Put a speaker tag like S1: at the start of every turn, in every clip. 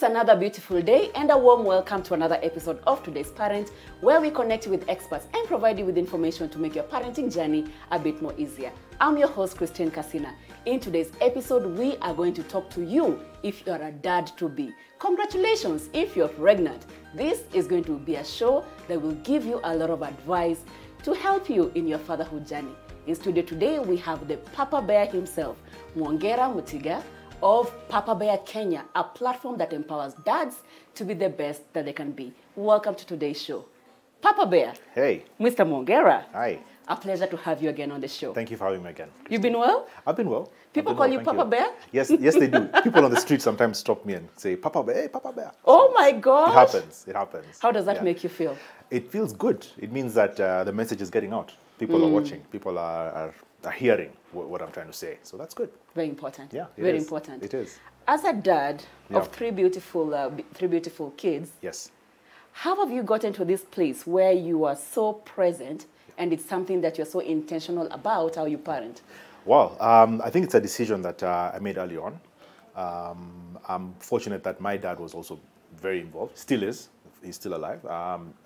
S1: another beautiful day and a warm welcome to another episode of Today's Parent, where we connect you with experts and provide you with information to make your parenting journey a bit more easier. I'm your host, Christine Casina. In today's episode, we are going to talk to you if you're a dad-to-be. Congratulations if you're pregnant. This is going to be a show that will give you a lot of advice to help you in your fatherhood journey. In studio today, we have the Papa Bear himself, Mwongera Mutiga, of Papa Bear Kenya, a platform that empowers dads to be the best that they can be. Welcome to today's show. Papa Bear.
S2: Hey.
S1: Mr. Mwongera.
S2: Hi.
S1: A pleasure to have you again on the show.
S2: Thank you for having me again.
S1: You've been well?
S2: I've been well.
S1: People call you Papa Bear?
S2: Yes, yes they do. People on the street sometimes stop me and say, Papa Bear, hey, Papa Bear.
S1: Oh my gosh.
S2: It happens. It happens.
S1: How does that make you feel?
S2: It feels good. It means that the message is getting out. People are watching. People are hearing what I'm trying to say. So that's good.
S1: Very important.
S2: Yeah,
S1: Very important.
S2: It is.
S1: As a dad of three beautiful kids,
S2: yes.
S1: How have you gotten to this place where you are so present and it's something that you're so intentional about how you parent?
S2: Well, I think it's a decision that I made early on. I'm fortunate that my dad was also very involved, still is. He's still alive.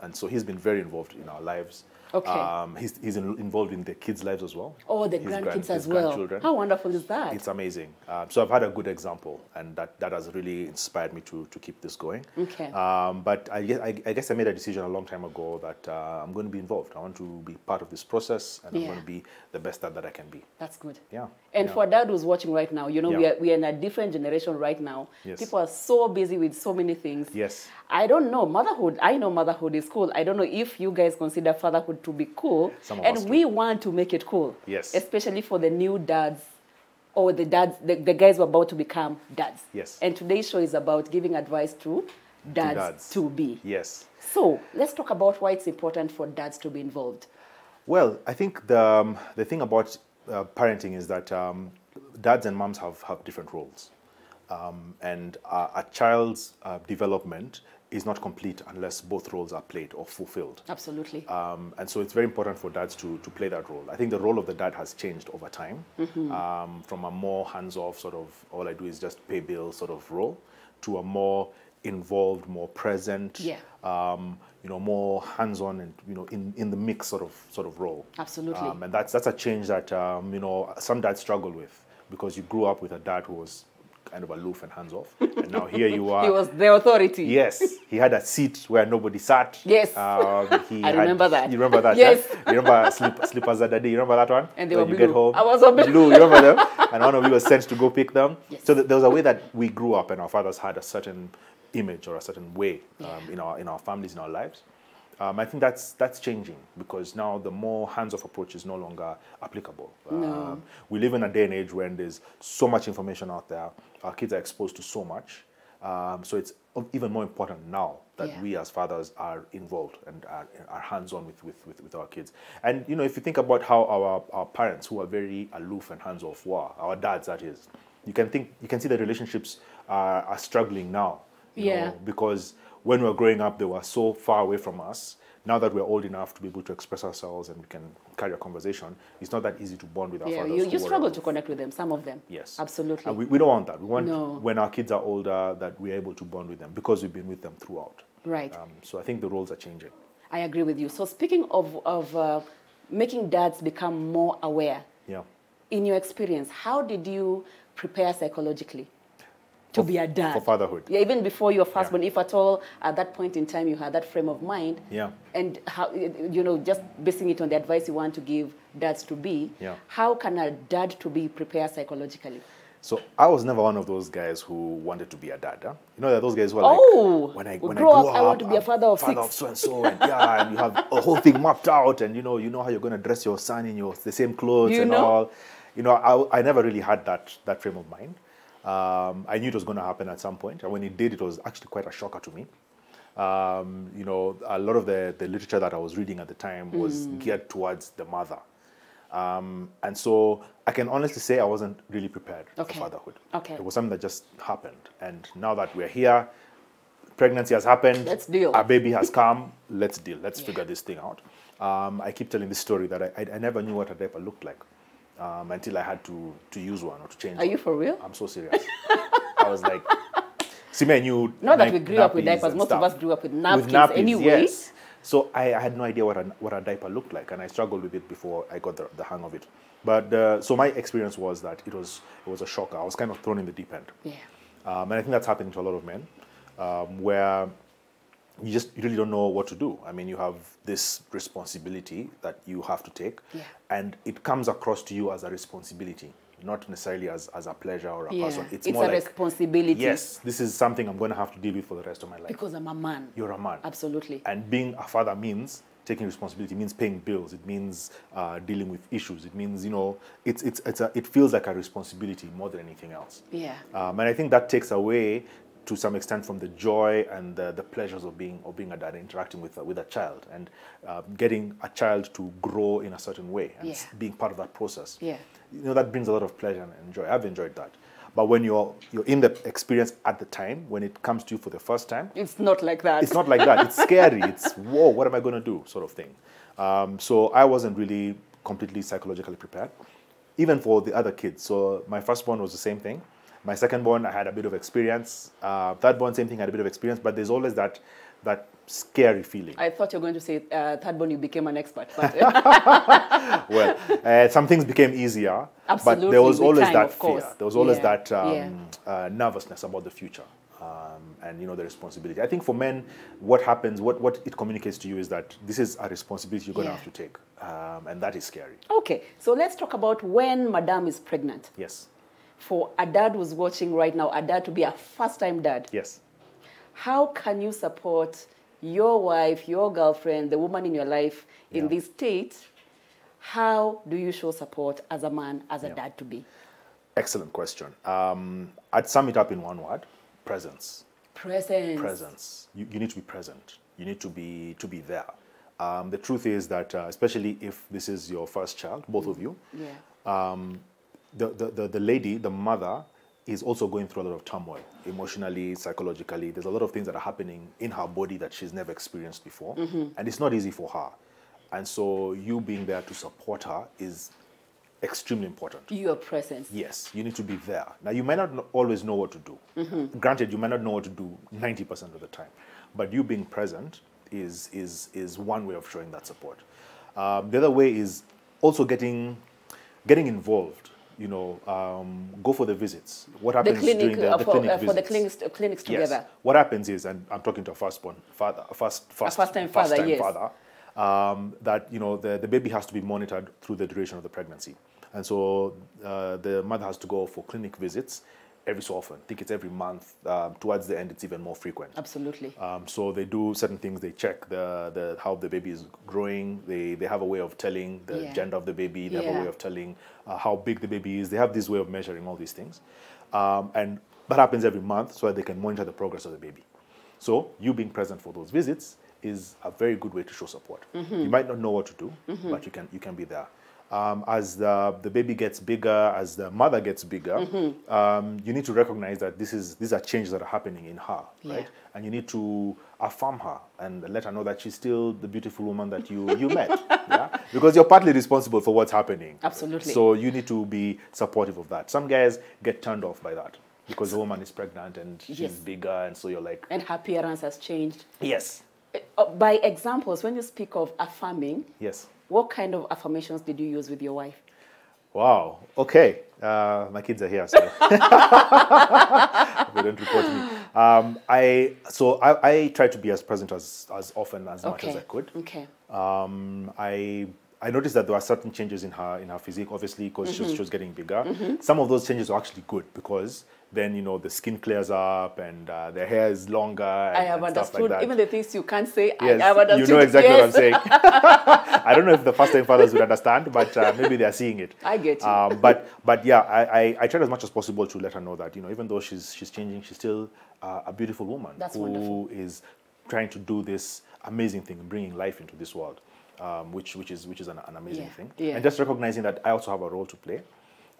S2: And so he's been very involved in our lives.
S1: Okay.
S2: He's involved in the kids' lives as well.
S1: Oh, the grandkids as well. How wonderful is that?
S2: It's amazing. So I've had a good example, and that has really inspired me to keep this going.
S1: Okay.
S2: But I guess I made a decision a long time ago that I'm going to be involved. I want to be part of this process, and I'm going to be the best dad that I can be.
S1: That's good.
S2: Yeah.
S1: And for a dad who's watching right now, you know, we are in a different generation right now.
S2: Yes.
S1: People are so busy with so many things.
S2: Yes.
S1: I don't know. Motherhood, I know motherhood is cool. I don't know if you guys consider fatherhood to be cool. And we want to make it cool.
S2: Yes.
S1: Especially for the new dads or the dads, the guys who are about to become dads.
S2: Yes.
S1: And today's show is about giving advice to dads to be.
S2: Yes.
S1: So let's talk about why it's important for dads to be involved.
S2: Well, I think the thing about parenting is that dads and moms have different roles. And a child's development is not complete unless both roles are played or fulfilled.
S1: Absolutely.
S2: And so it's very important for dads to play that role. I think the role of the dad has changed over time, from a more hands-off sort of, all I do is just pay bills sort of role, to a more involved, more present, more hands-on and in the mix sort of role.
S1: Absolutely.
S2: And that's a change that some dads struggle with, because you grew up with a dad who was kind of aloof and hands-off, and now here you are.
S1: He was the authority.
S2: Yes, he had a seat where nobody sat.
S1: Yes, I remember that.
S2: You remember that?
S1: Yes.
S2: Yeah? You remember Slippers that day? You remember that one?
S1: And they were
S2: blue.
S1: You get home, I was on
S2: blue. You remember them? And one of you was sent to go pick them.
S1: Yes.
S2: So there was a way that we grew up, and our fathers had a certain image or a certain way in our families, in our lives. I think that's changing, because now the more hands-off approach is no longer applicable.
S1: No.
S2: We live in a day and age when there's so much information out there. Our kids are exposed to so much. So it's even more important now that we as fathers are involved and are hands-on with our kids. And if you think about how our parents, who are very aloof and hands-off, were, our dads that is, you can see the relationships are struggling now. You know, because when we were growing up, they were so far away from us. Now that we're old enough to be able to express ourselves and we can carry a conversation, it's not that easy to bond with our fathers.
S1: You struggle to connect with them, some of them.
S2: Yes.
S1: Absolutely.
S2: And we don't want that. We want, when our kids are older, that we're able to bond with them, because we've been with them throughout.
S1: Right.
S2: So I think the roles are changing.
S1: I agree with you. So speaking of making dads become more aware, in your experience, how did you prepare psychologally to be a dad?
S2: For fatherhood.
S1: Yeah, even before your first born, if at all at that point in time you had that frame of mind.
S2: Yeah.
S1: And how, just basing it on the advice you want to give dads to be, how can a dad to be prepare psychologically?
S2: So I was never one of those guys who wanted to be a dad. Huh? There are those guys who are like, when I grow up, I want to be a father of 6. Father of so and so, and you have a whole thing mapped out, and you know how you're going to dress your son in the same clothes all. I never really had that frame of mind. I knew it was going to happen at some point, and when it did, it was actually quite a shocker to me. A lot of the literature that I was reading at the time was geared towards the mother. And so I can honestly say I wasn't really prepared for fatherhood. Okay. It was something that just happened. And now that we're here, pregnancy has happened.
S1: Let's deal.
S2: Our baby has come. Let's deal. Let's figure this thing out. I keep telling this story that I never knew what a diaper looked like until I had to use one or to change one.
S1: Are you for real?
S2: I'm so serious. I was like, Sime knew.
S1: Not that we grew up with diapers. Most of us grew up with napkins, anyway.
S2: Yes. So I had no idea what a diaper looked like, and I struggled with it before I got the hang of it. But so my experience was that it was a shocker. I was kind of thrown in the deep end.
S1: Yeah.
S2: And I think that's happening to a lot of men, where you really don't know what to do. I mean, you have this responsibility that you have to take, and it comes across to you as a responsibility, not necessarily as a pleasure or a person.
S1: It's more a responsibility.
S2: Yes, this is something I'm going to have to deal with for the rest of my life.
S1: Because I'm a man.
S2: You're a man.
S1: Absolutely.
S2: And being a father means taking responsibility, means paying bills, it means dealing with issues, it means, it feels like a responsibility more than anything else.
S1: Yeah.
S2: And I think that takes away to some extent from the joy and the pleasures of being a dad, interacting with a child, and getting a child to grow in a certain way, and being part of that process.
S1: Yeah.
S2: That brings a lot of pleasure and joy. I've enjoyed that. But when you're in the experience at the time, when it comes to you for the first time,
S1: it's not like that.
S2: It's not like that. It's scary. It's, whoa, what am I going to do, sort of thing. So I wasn't really completely psychologically prepared, even for the other kids. So my firstborn was the same thing. My secondborn, I had a bit of experience. Thirdborn, same thing, had a bit of experience. But there's always that scary feeling.
S1: I thought you were going to say thirdborn, you became an expert. But
S2: well, some things became easier.
S1: Absolutely,
S2: but there was always
S1: time,
S2: that fear. There was always that nervousness about the future. And the responsibility. I think for men, what happens, what it communicates to you is that this is a responsibility you're going to have to take. And that is scary.
S1: Okay, so let's talk about when Madame is pregnant.
S2: Yes.
S1: For a dad who's watching right now, a dad to be a first-time dad.
S2: Yes.
S1: How can you support your wife, your girlfriend, the woman in your life in this state? How do you show support as a man, as a dad to be?
S2: Excellent question. I'd sum it up in one word: presence.
S1: Presence.
S2: Presence. You need to be present. You need to be there. The truth is that, especially if this is your first child, both of you, the lady, the mother, is also going through a lot of turmoil, emotionally, psychologically. There's a lot of things that are happening in her body that she's never experienced before. And it's not easy for her. And so you being there to support her is extremely important. Your
S1: presence.
S2: Yes, you need to be there. Now, you might not always know what to do. Granted, you might not know what to do 90% of the time. But you being present is one way of showing that support. The other way is also getting involved. Go for the visits. What happens during the clinic visits?
S1: For the clinics together.
S2: Yes. What happens is, and I'm talking to a first-time father, that the baby has to be monitored through the duration of the pregnancy, and so the mother has to go for clinic visits every so often. I think it's every month. Towards the end, it's even more frequent.
S1: Absolutely.
S2: So they do certain things. They check how the baby is growing. They have a way of telling the gender of the baby. They have a way of telling how big the baby is. They have this way of measuring all these things. And that happens every month so that they can monitor the progress of the baby. So you being present for those visits is a very good way to show support. You might not know what to do, but you can be there. As the baby gets bigger, as the mother gets bigger, you need to recognize that these are changes that are happening in her, right? And you need to affirm her and let her know that she's still the beautiful woman that you met, because you're partly responsible for what's happening.
S1: Absolutely.
S2: So you need to be supportive of that. Some guys get turned off by that because the woman is pregnant and she's bigger, and so you're like...
S1: And her appearance has changed.
S2: Yes.
S1: By examples, when you speak of affirming...
S2: Yes.
S1: What kind of affirmations did you use with your wife?
S2: Wow. Okay. My kids are here, so they don't report to me. I tried to be as present as often as much as I could.
S1: Okay.
S2: I noticed that there were certain changes in her physique, obviously, because she was getting bigger. Some of those changes were actually good because then, the skin clears up and the hair is longer and,
S1: I have understood.
S2: Stuff like that.
S1: Even the things you can't say,
S2: yes,
S1: I have understood.
S2: You know exactly what I'm saying. I don't know if the first-time fathers would understand, but maybe they are seeing it.
S1: I get you.
S2: But yeah, I tried as much as possible to let her know that, even though she's changing, she's still a beautiful woman.
S1: That's
S2: who
S1: wonderful.
S2: Is trying to do this amazing thing, bringing life into this world. Which is an amazing thing. Yeah. And just recognizing that I also have a role to play,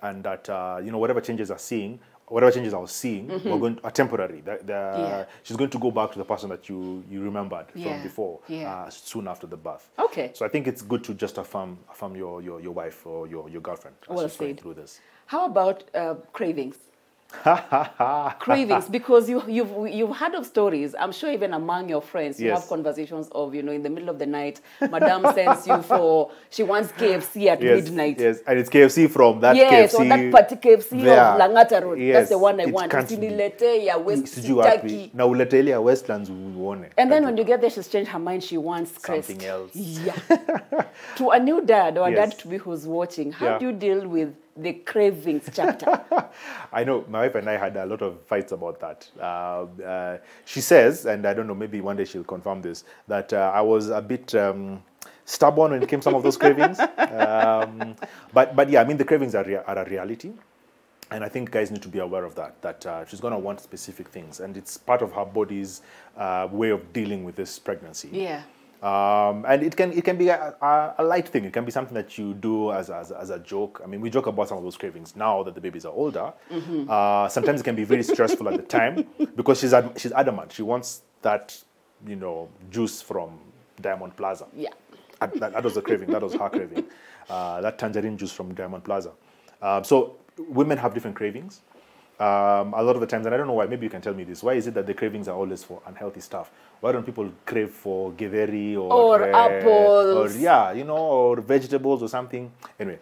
S2: and that whatever changes I was seeing are temporary. She's going to go back to the person that you remembered from before, soon after the birth.
S1: Okay.
S2: So I think it's good to just affirm your wife or your girlfriend as she's going through this.
S1: How about cravings? Cravings, because you've heard of stories. I'm sure even among your friends, you have conversations of, in the middle of the night, Madame sends you she wants KFC at midnight.
S2: Yes, and it's KFC from that KFC.
S1: Yes, or that particular KFC of Langata Road.
S2: Yes,
S1: that's the one I want.
S2: Can't Westlands
S1: and then when you get there, she's changed her mind. She wants
S2: something else.
S1: Yeah. To a new dad or a dad to be who's watching, how do you deal with the cravings chapter?
S2: I know my wife and I had a lot of fights about that. She says, and I don't know, maybe one day she'll confirm this, that I was a bit stubborn when it came to some of those cravings. But yeah, I mean, the cravings are a reality. And I think guys need to be aware of that she's going to want specific things. And it's part of her body's way of dealing with this pregnancy.
S1: Yeah.
S2: And it can be a light thing. It can be something that you do as a joke. I mean, we joke about some of those cravings now that the babies are older. Sometimes it can be very stressful at the time because she's adamant. She wants that, juice from Diamond Plaza.
S1: Yeah.
S2: That was the craving. That was her craving. That tangerine juice from Diamond Plaza. So women have different cravings. A lot of the times, and I don't know why, maybe you can tell me this, why is it that the cravings are always for unhealthy stuff? Why don't people crave for githeri or
S1: apples?
S2: Or, or vegetables or something? Anyway,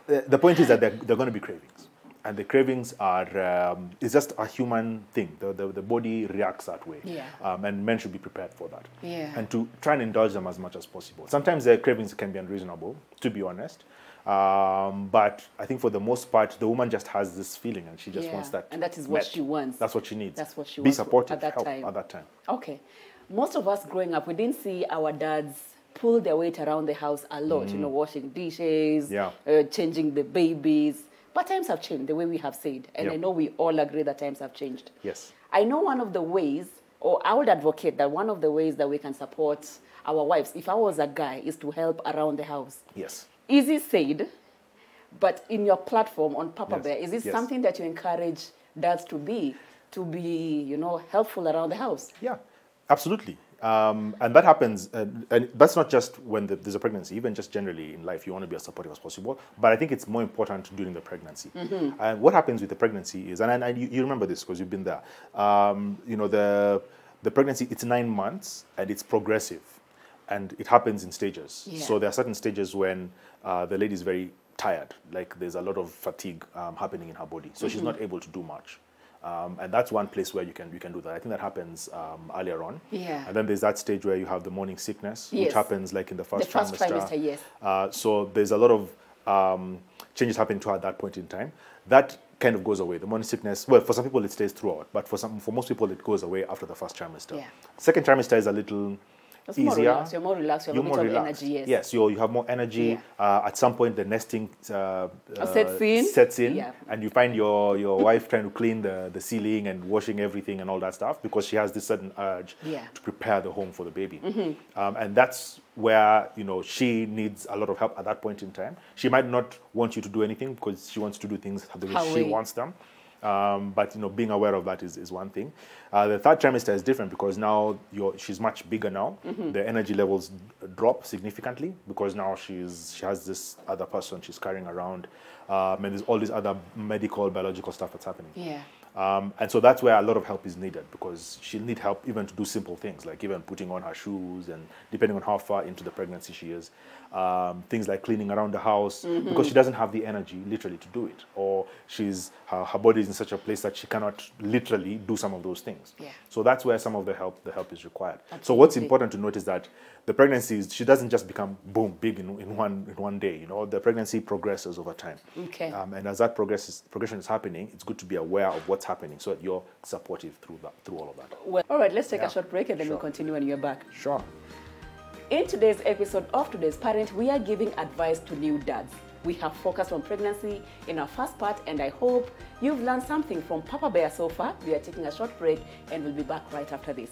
S2: the point is that they're going to be cravings. And the cravings are, it's just a human thing. The body reacts that way.
S1: Yeah.
S2: And men should be prepared for that.
S1: Yeah.
S2: And to try and indulge them as much as possible. Sometimes the cravings can be unreasonable, to be honest. But I think for the most part, the woman just has this feeling and she just wants that.
S1: And that is what she wants.
S2: That's what she needs.
S1: That's what she
S2: Be
S1: wants
S2: supportive,
S1: at that
S2: help at that time.
S1: Okay. Most of us growing up, we didn't see our dads pull their weight around the house a lot, washing dishes, changing the babies. But times have changed, the way we have said. And I know we all agree that times have changed.
S2: Yes.
S1: I know one of the ways, or I would advocate that one of the ways that we can support our wives, if I was a guy, is to help around the house.
S2: Yes.
S1: Easy said, but in your platform on Papa Bear, is it something that you encourage dads to be, helpful around the house?
S2: Yeah, absolutely. And that happens, and that's not just when there's a pregnancy, even just generally in life, you want to be as supportive as possible. But I think it's more important during the pregnancy. And what happens with the pregnancy is, and you remember this because you've been there, the pregnancy, it's 9 months and it's progressive. And it happens in stages. Yeah. So there are certain stages when the lady is very tired, like there's a lot of fatigue happening in her body. So she's not able to do much. And that's one place where you can do that. I think that happens earlier on.
S1: Yeah.
S2: And then there's that stage where you have the morning sickness, which happens like in the first trimester.
S1: Yes.
S2: So there's a lot of changes happening to her at that point in time. That kind of goes away. The morning sickness, well, for some people it stays throughout, but for most people it goes away after the first trimester. Yeah. Second trimester is a little easier.
S1: You're more relaxed. You have a bit of energy.
S2: Yes, you have more energy. Yeah. At some point, the nesting sets in, and you find your wife trying to clean the ceiling and washing everything and all that stuff because she has this sudden urge to prepare the home for the baby. And that's where she needs a lot of help at that point in time. She might not want you to do anything because she wants to do things the way she wants them. But being aware of that is one thing. The third trimester is different because now she's much bigger now. The energy levels drop significantly because now she has this other person she's carrying around, and there's all this other medical, biological stuff that's happening.
S1: Yeah.
S2: And so that's where a lot of help is needed because she'll need help even to do simple things like even putting on her shoes and depending on how far into the pregnancy she is, things like cleaning around the house because she doesn't have the energy literally to do it, or her body is in such a place that she cannot literally do some of those things.
S1: Yeah.
S2: So that's where some of the help is required. Absolutely. So what's important to note is that the pregnancy she doesn't just become boom big in one day. The pregnancy progresses over time.
S1: Okay.
S2: And as that progression is happening, it's good to be aware of what's happening so that you're supportive through all of that.
S1: Well, all right, let's take a short break and then we'll continue when you're back.
S2: Sure.
S1: In today's episode of Today's Parent, we are giving advice to new dads. We have focused on pregnancy in our first part, and I hope you've learned something from Papa Bear so far. We are taking a short break and we'll be back right after this.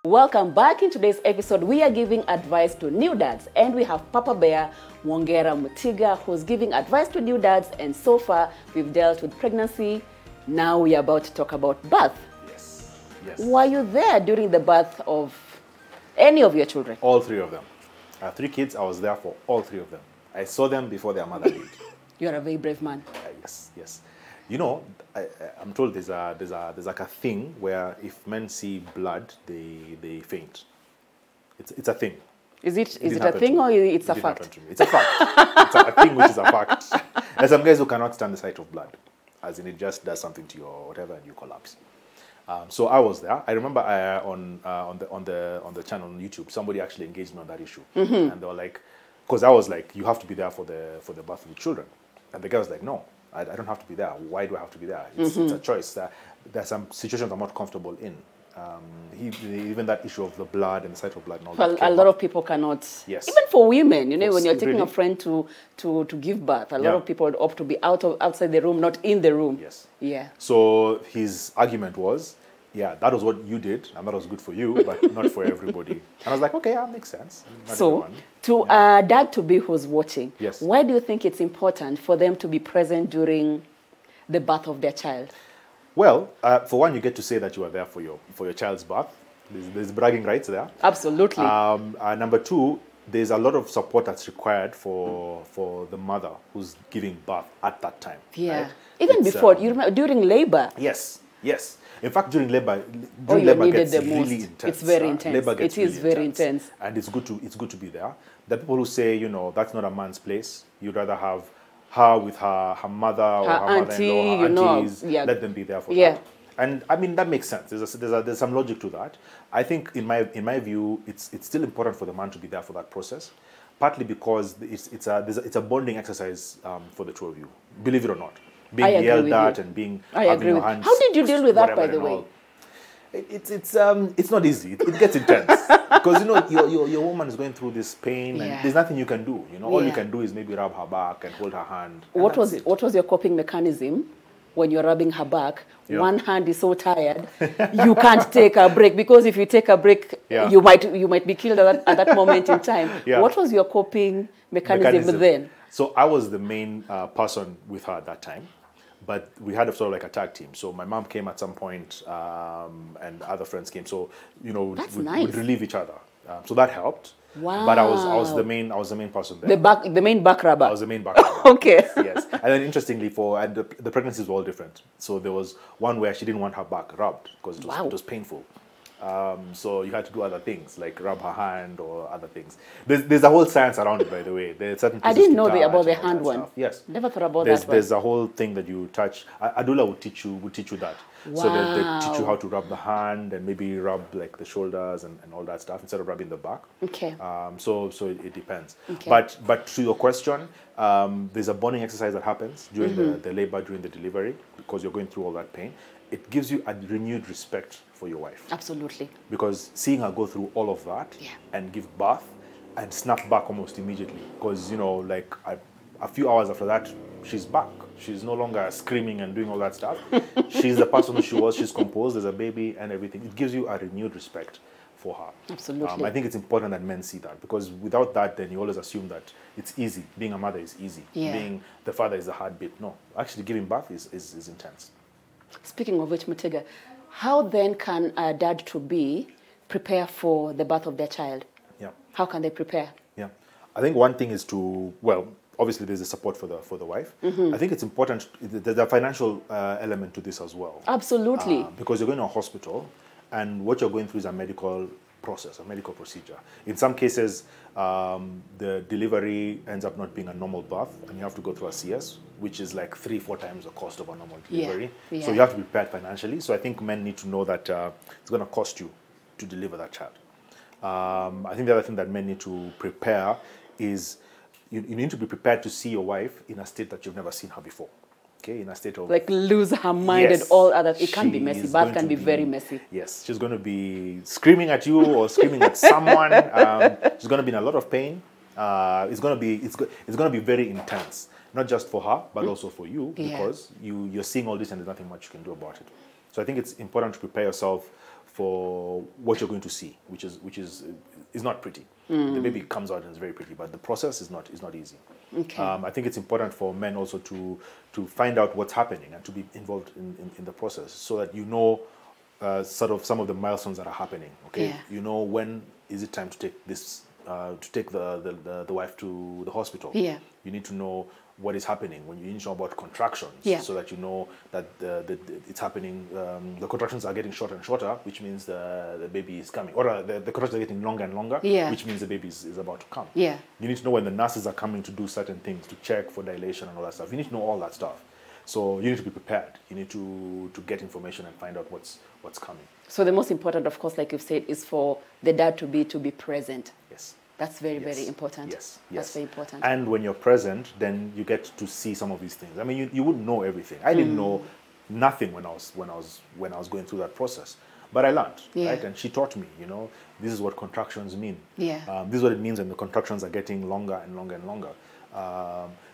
S1: Welcome back. In today's episode, we are giving advice to new dads, and we have Papa Bear Mwongera Mutiga who's giving advice to new dads, and so far we've dealt with pregnancy. Now we are about to talk about birth.
S2: Yes.
S1: Were you there during the birth of any of your children?
S2: All 3 of them. 3 kids, I was there for all 3 of them. I saw them before their mother did.
S1: You're a very brave man.
S2: Yes, yes. You know, I'm told there's like a thing where if men see blood, they faint. It's a thing.
S1: Is it a thing or it's a fact?
S2: It's a fact. It's a thing which is a fact. There's some guys who cannot stand the sight of blood, as in it just does something to you or whatever, and you collapse. So I was there. I remember on the channel on YouTube, somebody actually engaged me on that issue, and they were like, because I was like, you have to be there for the birth of the children, and the guy was like, no, I don't have to be there. Why do I have to be there? It's a choice. There's some situations I'm not comfortable in. Even that issue of the blood and the sight of blood and all that.
S1: A lot of people cannot.
S2: Yes.
S1: Even for women, you know, when you're taking
S2: really?
S1: a friend to give birth, a lot of people would opt to be outside the room, not in the room.
S2: Yes.
S1: Yeah.
S2: So his argument was, yeah, that was what you did, and that was good for you, but not for everybody. And I was like, okay, that makes sense. Not
S1: so,
S2: everyone.
S1: to dad-to-be who's watching,
S2: yes.
S1: Why do you think it's important for them to be present during the birth of their child?
S2: Well, for one, you get to say that you are there for your child's birth. There's bragging rights there.
S1: Absolutely.
S2: Number 2, there's a lot of support that's required for the mother who's giving birth at that time.
S1: Yeah.
S2: Right?
S1: Even before, you remember, during labor.
S2: Yes, yes. In fact, during labor
S1: gets
S2: the really intense.
S1: It's very intense.
S2: Labor gets
S1: it is
S2: really
S1: very intense.
S2: And it's good to be there. The people who say, you know, that's not a man's place. You'd rather have her with her mother or her
S1: auntie,
S2: mother-in-law, her aunties. Let them be there for that. And I mean that makes sense. There's some logic to that. I think in my view, it's still important for the man to be there for that process, partly because it's a bonding exercise for the 2 of you. Believe it or not, being yelled at and being having your hands.
S1: How did you deal with that, by the way?
S2: It's not easy. It gets intense because you know your woman is going through this pain and there's nothing you can do. You know, all you can do is maybe rub her back and hold her hand.
S1: What was your coping mechanism when you're rubbing her back? One hand is so tired, you can't take a break, because if you take a break, you might be killed at that moment in time. What was your coping mechanism then?
S2: So I was the main person with her at that time. But we had sort of like a tag team. So my mom came at some point, and other friends came. So you know, we'd relieve each other. So that helped.
S1: Wow.
S2: But I was the main person there.
S1: The main back rubber.
S2: I was the main back rubber.
S1: Okay.
S2: Yes. And then interestingly, the pregnancies were all different. So there was one where she didn't want her back rubbed because it was painful. So you had to do other things like rub her hand or other things. There's a whole science around it, by the way. There's certain
S1: I didn't know about the hand one.
S2: Stuff. Yes,
S1: never thought about that.
S2: There's a whole thing that you touch. Adula would teach you that.
S1: Wow.
S2: So they teach you how to rub the hand and maybe rub like the shoulders and all that stuff instead of rubbing the back.
S1: Okay.
S2: So it depends.
S1: Okay.
S2: But to your question, there's a bonding exercise that happens during the labor, during the delivery, because you're going through all that pain. It gives you a renewed respect for your wife.
S1: Absolutely.
S2: Because seeing her go through all of that and give birth and snap back almost immediately, because you know, like a few hours after that, she's back. She's no longer screaming and doing all that stuff. She's the person who she was. She's composed. There's a baby and everything. It gives you a renewed respect for her.
S1: Absolutely.
S2: I think it's important that men see that, because without that, then you always assume that it's easy. Being a mother is easy.
S1: Yeah.
S2: Being the father is the hard bit. No, actually giving birth is intense.
S1: Speaking of which, Mutega, how then can a dad-to-be prepare for the birth of their child?
S2: Yeah.
S1: How can they prepare?
S2: Yeah. I think one thing is to, well, obviously there's a support for the wife. I think it's important, there's a financial element to this as well.
S1: Absolutely.
S2: Because you're going to a hospital and what you're going through is a medical process, a medical procedure. In some cases, the delivery ends up not being a normal birth and you have to go through a CS, which is like 3-4 times the cost of a normal delivery.
S1: Yeah.
S2: So you have to be prepared financially. So I think men need to know that it's going to cost you to deliver that child. I think the other thing that men need to prepare is you need to be prepared to see your wife in a state that you've never seen her before. Okay, in a state of...
S1: Like lose her mind and all other... It can be messy. Birth can be very messy.
S2: Yes, she's going to be screaming at you or screaming at someone. She's going to be in a lot of pain. It's going to be very intense, not just for her, but also for you, because you're seeing all this and there's nothing much you can do about it. So I think it's important to prepare yourself for what you're going to see, which is not pretty. The baby comes out and is very pretty, but the process is not easy.
S1: Okay.
S2: I think it's important for men also to find out what's happening and to be involved in the process, so that you know sort of some of the milestones that are happening. Okay,
S1: Yeah.
S2: you know, when is it time to take this to take the wife to the hospital?
S1: Yeah.
S2: You need to know what is happening when you need to know about contractions,
S1: Yeah.
S2: so that you know that it's happening. The contractions are getting shorter and shorter, which means the baby is coming, or the contractions are getting longer and longer,
S1: Yeah.
S2: which means the baby is about to come.
S1: Yeah.
S2: You need to know when the nurses are coming to do certain things, to check for dilation and all that stuff. You need to know all that stuff. So you need to be prepared. You need to get information and find out what's coming.
S1: So the most important, of course, like you've said, is for the dad to be present.
S2: Yes.
S1: That's very, very important.
S2: Yes, yes.
S1: That's very important.
S2: And when you're present, then you get to see some of these things. I mean, you wouldn't know everything. I didn't know nothing when I was going through that process, but I learned,
S1: Yeah.
S2: right? And she taught me, you know, this is what contractions mean.
S1: Yeah.
S2: This is what it means when the contractions are getting longer and longer and longer.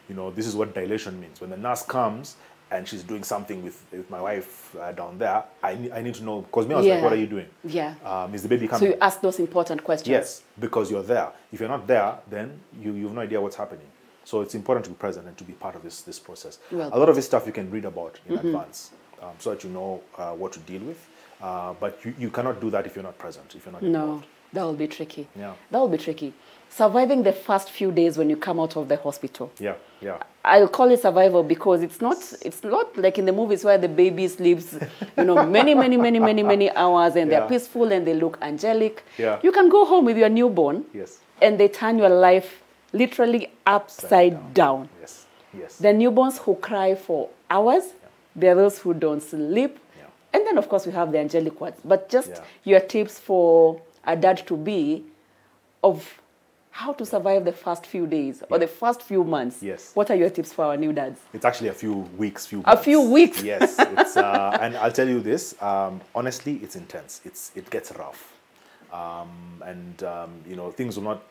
S2: You know, this is what dilation means. When the nurse comes and she's doing something with my wife down there, I need to know, because me, I was like, what are you doing?
S1: Yeah.
S2: Is the baby coming?
S1: So you ask those important questions.
S2: Yes, because you're there. If you're not there, then you have no idea what's happening. So it's important to be present and to be part of this process.
S1: Well,
S2: a lot of this stuff you can read about in advance, so that you know what to deal with. But you cannot do that if you're not present, if you're not involved.
S1: No, that will be tricky.
S2: Yeah.
S1: That will be tricky. Surviving the first few days when you come out of the hospital.
S2: Yeah, yeah.
S1: I'll call it survival because it's not like in the movies where the baby sleeps, you know, many hours and they're peaceful and they look angelic.
S2: Yeah.
S1: You can go home with your newborn.
S2: Yes.
S1: And they turn your life literally upside down.
S2: Yes, yes.
S1: The newborns who cry for hours, there are those who don't sleep.
S2: Yeah.
S1: And then, of course, we have the angelic ones. But just your tips for a dad-to-be of how to survive the first few days or the first few months.
S2: Yes.
S1: What are your tips for our new dads?
S2: It's actually a few weeks, few
S1: A
S2: months.
S1: few weeks?
S2: Yes. It's, and I'll tell you this, honestly, it's intense. It gets rough. You know, things will not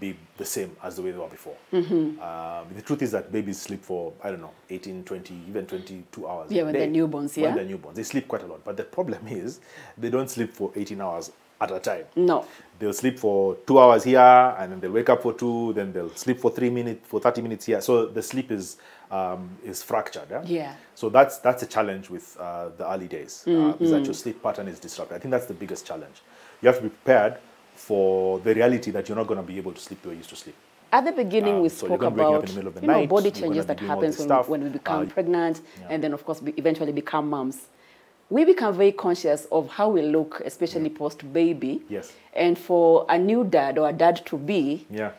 S2: be the same as the way they were before. The truth is that babies sleep for, I don't know, 18, 20, even 22 hours
S1: Yeah,
S2: a
S1: when
S2: day.
S1: they're newborns, yeah.
S2: When they're newborns. They sleep quite a lot. But the problem is they don't sleep for 18 hours at a time.
S1: No.
S2: They'll sleep for 2 hours here, and then they'll wake up for 2, then they'll sleep for 3 minutes, for 30 minutes here. So the sleep is fractured. Yeah.
S1: Yeah.
S2: So that's a challenge with the early days, is that your sleep pattern is disrupted. I think that's the biggest challenge. You have to be prepared for the reality that you're not going to be able to sleep the way you used to sleep.
S1: At the beginning, we
S2: So
S1: spoke
S2: you're gonna be waking up
S1: about
S2: in the middle of the
S1: you know,
S2: night,
S1: body
S2: you're
S1: changes
S2: gonna
S1: that
S2: be doing all
S1: happens
S2: this stuff.
S1: when we become pregnant,
S2: yeah.
S1: and then, of course, we eventually become moms. We become very conscious of how we look, especially post-baby.
S2: Yes.
S1: And for a new dad or a dad-to-be,
S2: Yeah.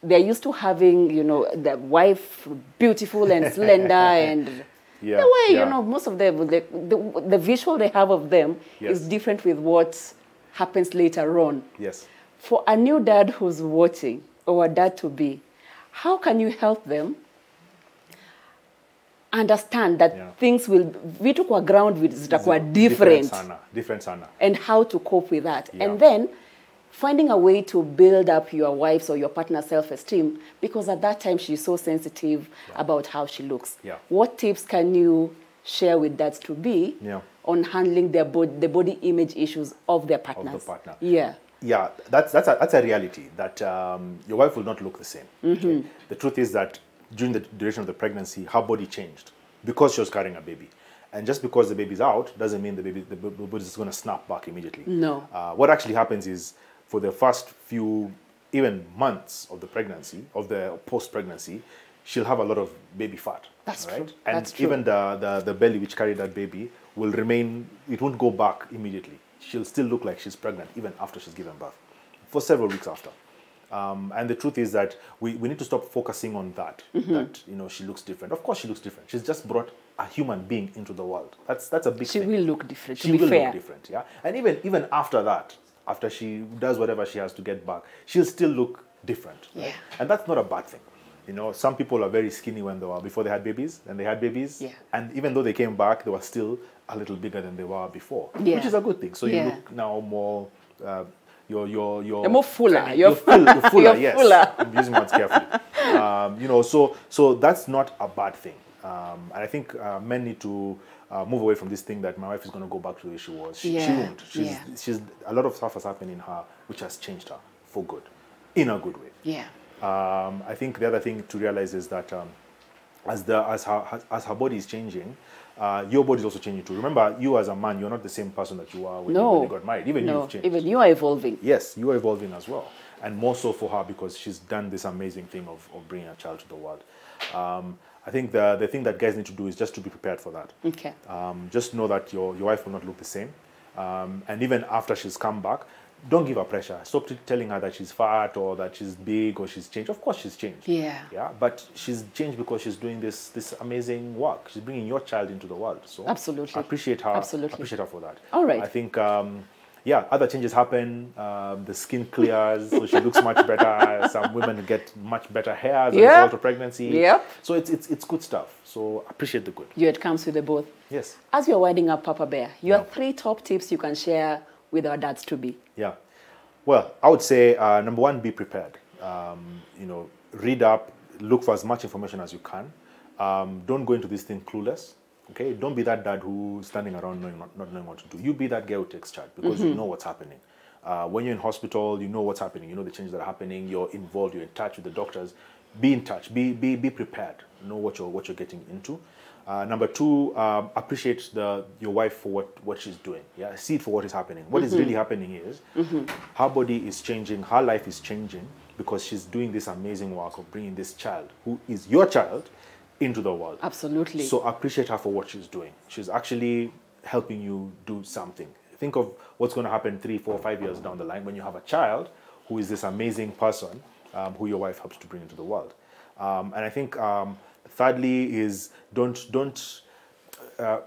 S1: they're used to having, you know, the wife beautiful and slender and
S2: Yeah.
S1: the way,
S2: yeah.
S1: you know, most of them, the visual they have of them
S2: Yes.
S1: is different with what happens later on.
S2: Yes.
S1: For a new dad who's watching or a dad-to-be, how can you help them understand that things will vitu kwa ground zitakuwa different
S2: sana.
S1: And how to cope with that, and then finding a way to build up your wife's or your partner's self-esteem, because at that time she's so sensitive about how she looks. What tips can you share with dads to be on handling the body image issues of their partners?
S2: Of the partner.
S1: Yeah,
S2: that's a reality, that your wife will not look the same. Okay? The truth is that during the duration of the pregnancy, her body changed because she was carrying a baby. And just because the baby's out doesn't mean the body is going to snap back immediately.
S1: No.
S2: What actually happens is, for the first few, even months of the pregnancy, of the post-pregnancy, she'll have a lot of baby fat.
S1: That's
S2: right?
S1: true.
S2: And
S1: That's true.
S2: even the belly which carried that baby will remain, it won't go back immediately. She'll still look like she's pregnant even after she's given birth, for several weeks after. And the truth is that we need to stop focusing on that, that, you know, she looks different. Of course she looks different. She's just brought a human being into the world. That's a big thing.
S1: She will look different,
S2: She will look different, yeah. And even after that, after she does whatever she has to get back, she'll still look different. Right?
S1: Yeah.
S2: And that's not a bad thing. You know, some people are very skinny before they had babies, and they had babies.
S1: Yeah.
S2: And even though they came back, they were still a little bigger than they were before,
S1: Yeah.
S2: which is a good thing. So you
S1: Yeah.
S2: look now more, you're
S1: more fuller.
S2: You're fuller,
S1: You're
S2: yes.
S1: fuller.
S2: I'm using words carefully. You know, so that's not a bad thing. And I think men need to move away from this thing that my wife is going to go back to the way she was. She won't. She's a lot of stuff has happened in her which has changed her for good, in a good way.
S1: Yeah.
S2: I think the other thing to realize is that as her body is changing, your body is also changing too. Remember, you as a man, you're not the same person that you are when you got married. Even you've changed.
S1: Even you are evolving.
S2: Yes, you are evolving as well. And more so for her because she's done this amazing thing of bringing a child to the world. I think the thing that guys need to do is just to be prepared for that.
S1: Okay.
S2: Just know that your wife will not look the same. And even after she's come back, don't give her pressure. Stop telling her that she's fat or that she's big or she's changed. Of course she's changed.
S1: Yeah.
S2: Yeah. But she's changed because she's doing this amazing work. She's bringing your child into the world. So
S1: absolutely.
S2: Appreciate her.
S1: Absolutely.
S2: Appreciate her for that.
S1: All right.
S2: I think yeah, other changes happen. The skin clears, so she looks much better. Some women get much better hair as a result of pregnancy.
S1: Yep.
S2: So it's good stuff. So appreciate the good.
S1: It comes with the both.
S2: Yes.
S1: As you're winding up, Papa Bear, you have 3 top tips you can share with our dads to be.
S2: Yeah. Well, I would say number 1, be prepared. You know, read up, look for as much information as you can. Don't go into this thing clueless. Okay, don't be that dad who's standing around not knowing what to do. You be that girl who takes charge because you know what's happening. When you're in hospital, you know what's happening. You know the changes that are happening. You're involved. You're in touch with the doctors. Be in touch. Be prepared. Know what you're getting into. Number 2, appreciate your wife for what she's doing. Yeah, see it for what is happening. What is really happening is her body is changing. Her life is changing because she's doing this amazing work of bringing this child, who is your child, into the world.
S1: Absolutely.
S2: So appreciate her for what she's doing. She's actually helping you do something. Think of what's going to happen 3, 4, 5 years down the line when you have a child who is this amazing person who your wife helps to bring into the world. And I think thirdly is don't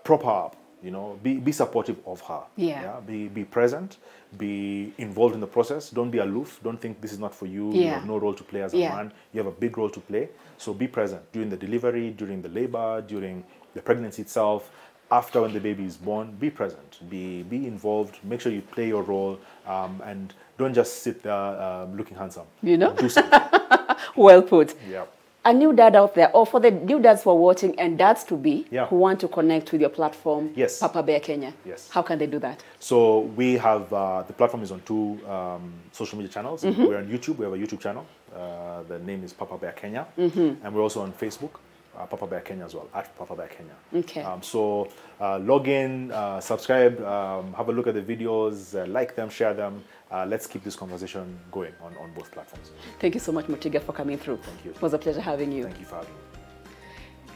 S2: prop her up. You know, be supportive of her.
S1: Yeah.
S2: Be present. Be involved in the process. Don't be aloof. Don't think this is not for you.
S1: Yeah.
S2: You have no role to play as a man. You have a big role to play. So be present during the delivery, during the labor, during the pregnancy itself. After when the baby is born, be present. Be involved. Make sure you play your role, and don't just sit there looking handsome.
S1: You know.
S2: Do something.
S1: Well put.
S2: Yeah.
S1: A new dad out there, or for the new dads who are watching and dads to be, who want to connect with your platform,
S2: yes.
S1: Papa Bear Kenya.
S2: Yes.
S1: How can they do that?
S2: So we have, the platform is on 2 social media channels. We're on YouTube. We have a YouTube channel. The name is Papa Bear Kenya. And we're also on Facebook, Papa Bear Kenya as well, at Papa Bear Kenya.
S1: Okay.
S2: So log in, subscribe, have a look at the videos, like them, share them. Let's keep this conversation going on both platforms.
S1: Thank you so much, Motiga, for coming through.
S2: Thank you.
S1: It was a pleasure having you.
S2: Thank you for having me.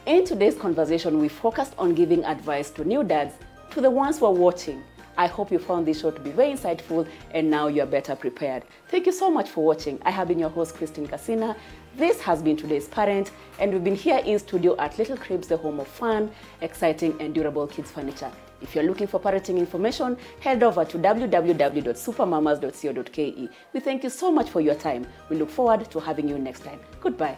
S1: In today's conversation, we focused on giving advice to new dads, to the ones who are watching. I hope you found this show to be very insightful and now you're better prepared. Thank you so much for watching. I have been your host, Christine Kasina. This has been today's Parent, and we've been here in studio at Little Cribs, the home of fun, exciting and durable kids furniture. If you're looking for parenting information, head over to www.supermamas.co.ke. We thank you so much for your time. We look forward to having you next time. Goodbye.